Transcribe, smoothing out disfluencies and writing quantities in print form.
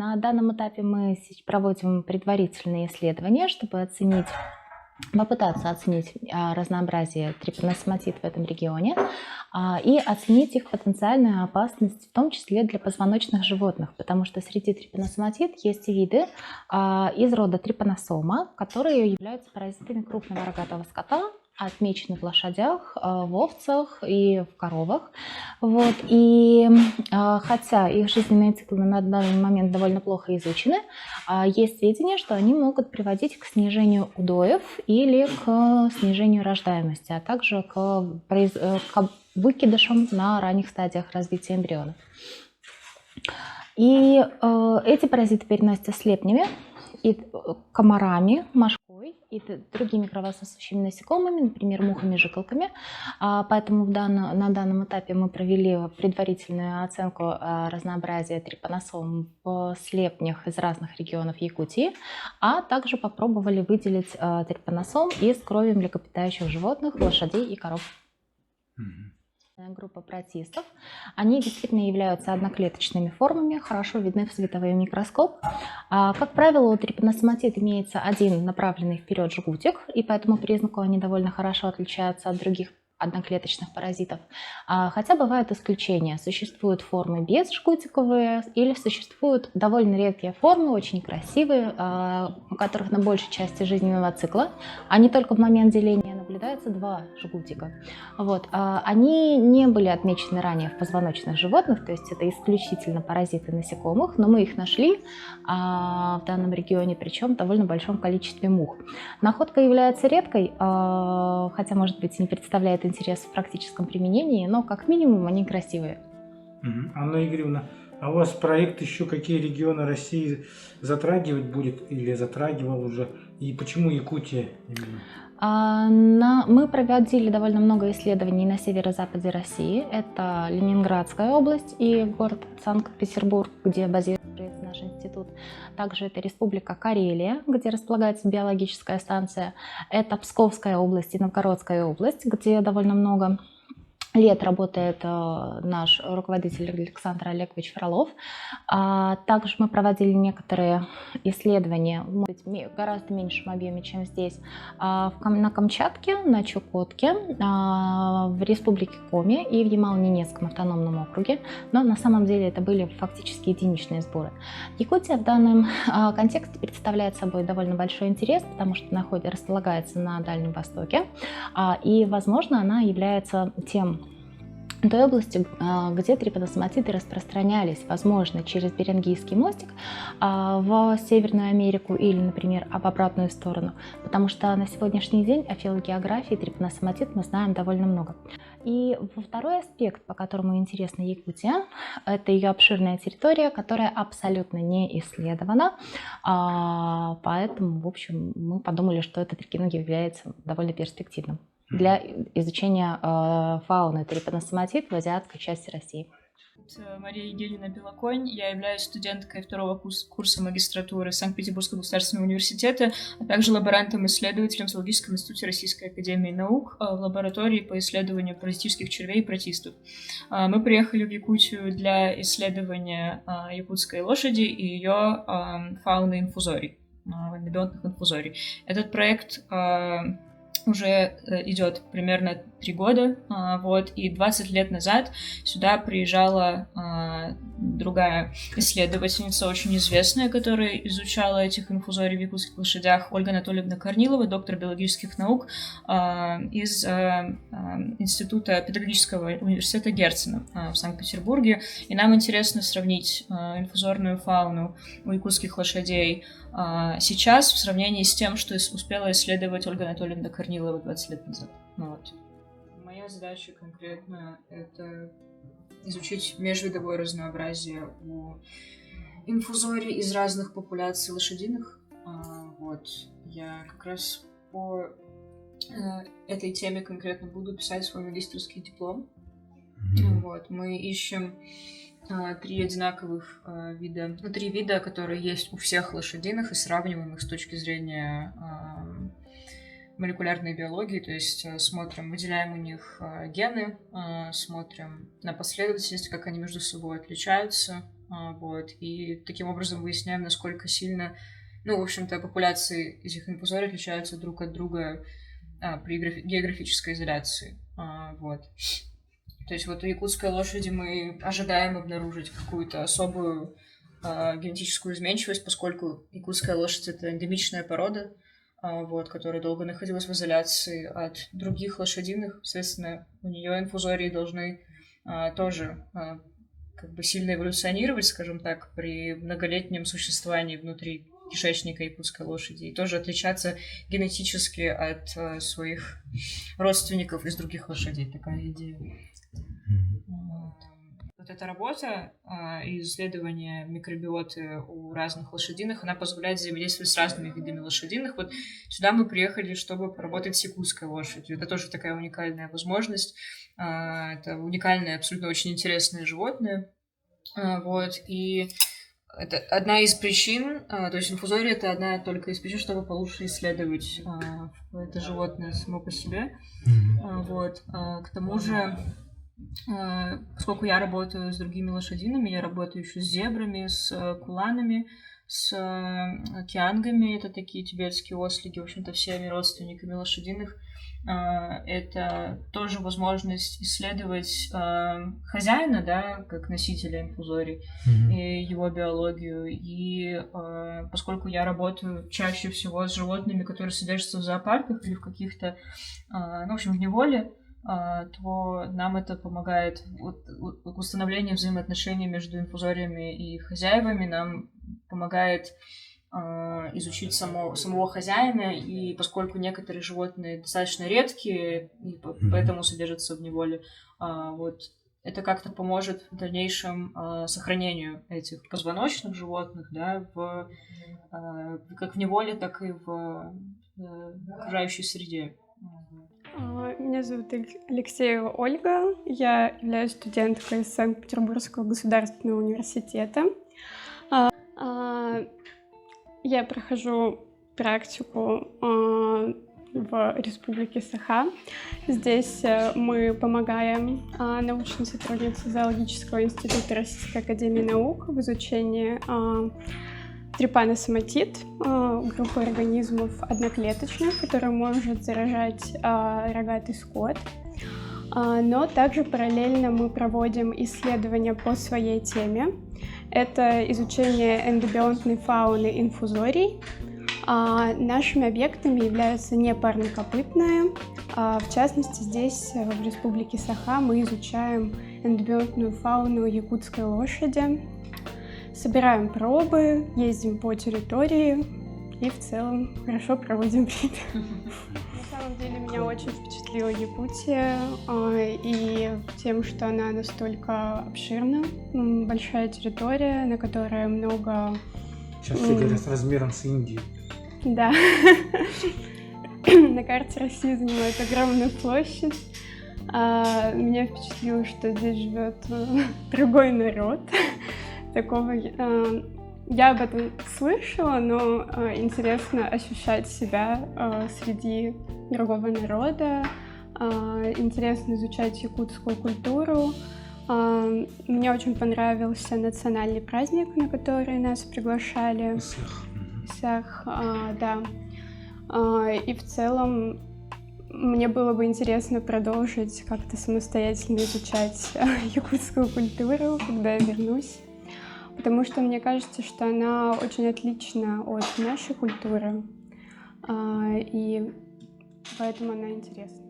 На данном этапе мы проводим предварительные исследования, чтобы попытаться оценить разнообразие трипаносоматит в этом регионе и оценить их потенциальную опасность, в том числе для позвоночных животных, потому что среди трипаносоматит есть и виды из рода трипаносома, которые являются паразитами крупного рогатого скота, отмечены в лошадях, в овцах и в коровах. Вот. И хотя их жизненные циклы на данный момент довольно плохо изучены, есть сведения, что они могут приводить к снижению удоев или к снижению рождаемости, а также к выкидышам на ранних стадиях развития эмбрионов. И эти паразиты переносятся слепнями, и комарами, мошкой и другими кровососущими насекомыми, например, мухами-жиколками. Поэтому на данном этапе мы провели предварительную оценку разнообразия трипаносом в слепнях из разных регионов Якутии, а также попробовали выделить трипаносом из крови млекопитающих животных, лошадей и коров. Группа протистов. Они действительно являются одноклеточными формами, хорошо видны в световой микроскоп. Как правило, у трипаносоматит имеется один направленный вперед жгутик, и по этому признаку они довольно хорошо отличаются от других одноклеточных паразитов. Хотя бывают исключения. Существуют формы безжгутиковые или существуют довольно редкие формы, очень красивые, у которых на большей части жизненного цикла, а не только в момент деления, наблюдается два жгутика. Вот. Они не были отмечены ранее в позвоночных животных, то есть это исключительно паразиты насекомых, но мы их нашли в данном регионе, причем в довольно большом количестве мух. Находка является редкой, хотя, может быть, не представляет интерес в практическом применении, но как минимум они красивые. Анна Игоревна, а у вас проект еще какие регионы России затрагивать будет или затрагивал уже? И почему Якутия именно? Мы проводили довольно много исследований на северо-западе России. Это Ленинградская область и город Санкт-Петербург, где базируется наш институт. Также это Республика Карелия, где располагается биологическая станция. Это Псковская область и Новгородская область, где довольно много лет работает наш руководитель Александр Олегович Фролов. Также мы проводили некоторые исследования, может быть, в гораздо меньшем объеме, чем здесь, на Камчатке, на Чукотке, в Республике Коми и в Ямало-Ненецком автономном округе. Но на самом деле это были фактически единичные сборы. Якутия в данном контексте представляет собой довольно большой интерес, потому что располагается на Дальнем Востоке, и, возможно, она является той области, где трипаносоматиты распространялись, возможно, через Берингийский мостик в Северную Америку или, например, в обратную сторону, потому что на сегодняшний день о филогеографии трипаносоматит мы знаем довольно много. И второй аспект, по которому интересна Якутия, это ее обширная территория, которая абсолютно не исследована, поэтому, в общем, мы подумали, что этот регион является довольно перспективным для изучения фауны трипаносоматит в азиатской части России. Мария Евгеньевна Белоконь. Я являюсь студенткой второго курса магистратуры Санкт-Петербургского государственного университета, а также лаборантом-исследователем в Зоологическом институте Российской академии наук в лаборатории по исследованию паразитических червей и протистов. Мы приехали в Якутию для исследования якутской лошади и ее фауны инфузорий, лабионтных инфузорий. Этот проект уже идет примерно 3 года, и 20 лет назад сюда приезжала другая исследовательница, очень известная, которая изучала этих инфузорий в якутских лошадях, Ольга Анатольевна Корнилова, доктор биологических наук из Института педагогического университета Герцена в Санкт-Петербурге. И нам интересно сравнить инфузорную фауну у якутских лошадей сейчас в сравнении с тем, что успела исследовать Ольга Анатольевна Корнилова 20 лет назад. Моя задача конкретно — это изучить межвидовое разнообразие у инфузорий из разных популяций лошадиных. Я как раз по этой теме конкретно буду писать свой магистерский диплом. Мы ищем 3 одинаковых вида, 3 вида, которые есть у всех лошадиных, и сравниваем их с точки зрения молекулярной биологии, то есть смотрим, выделяем у них гены, смотрим на последовательность, как они между собой отличаются, Вот, и таким образом выясняем, насколько сильно, ну, в общем-то, популяции этих инфузорий отличаются друг от друга при географической изоляции. Вот. То есть вот у якутской лошади мы ожидаем обнаружить какую-то особую генетическую изменчивость, поскольку якутская лошадь — это эндемичная порода, вот, которая долго находилась в изоляции от других лошадиных. Соответственно, у нее инфузории должны тоже как бы сильно эволюционировать, скажем так, при многолетнем существовании внутри кишечника якутской лошади и тоже отличаться генетически от своих родственников из других лошадей. Такая идея. Вот эта работа и исследование микробиоты у разных лошадиных, она позволяет взаимодействовать с разными видами лошадиных. Вот сюда мы приехали, чтобы поработать с якутской лошадью. Это тоже такая уникальная возможность. Это уникальное, абсолютно очень интересное животное. Вот, и это одна из причин, то есть инфузория — это одна только из причин, чтобы получше исследовать это животное само по себе. Вот. К тому же, поскольку я работаю с другими лошадинами, я работаю еще с зебрами, с куланами, с киангами, это такие тибетские ослики, в общем-то, всеми родственниками лошадиных. Это тоже возможность исследовать хозяина, да, как носителя инфузорий, и его биологию. И поскольку я работаю чаще всего с животными, которые содержатся в зоопарках или в каких-то, ну, в общем, в неволе, то нам это помогает к установлению взаимоотношений между инфузориями и хозяевами, нам помогает изучить самого хозяина, и поскольку некоторые животные достаточно редкие, и поэтому содержатся в неволе, вот это как-то поможет в дальнейшем сохранению этих позвоночных животных, да, как в неволе, так и в окружающей среде. Меня зовут Алексеева Ольга, я являюсь студенткой Санкт-Петербургского государственного университета. Я прохожу практику в Республике Саха. Здесь мы помогаем научной сотруднице Зоологического института Российской академии наук в изучении трипаносоматит, группы организмов одноклеточных, которая может заражать рогатый скот. Но также параллельно мы проводим исследования по своей теме. Это изучение эндобионтной фауны инфузорий. Нашими объектами являются непарнокопытные. В частности, здесь, в Республике Саха, мы изучаем эндобионтную фауну якутской лошади. Собираем пробы, ездим по территории и в целом хорошо проводим время. На самом деле меня очень впечатлила Якутия и тем, что она настолько обширна, большая территория, на которой много... Сейчас все говорят, с размером с Индией. Да. На карте России занимает огромную площадь. Меня впечатлило, что здесь живет другой народ. Такого я об этом слышала, но интересно ощущать себя среди другого народа, интересно изучать якутскую культуру. Мне очень понравился национальный праздник, на который нас приглашали. Исах, да. И в целом мне было бы интересно продолжить как-то самостоятельно изучать якутскую культуру, когда я вернусь. Потому что мне кажется, что она очень отлична от нашей культуры, и поэтому она интересна.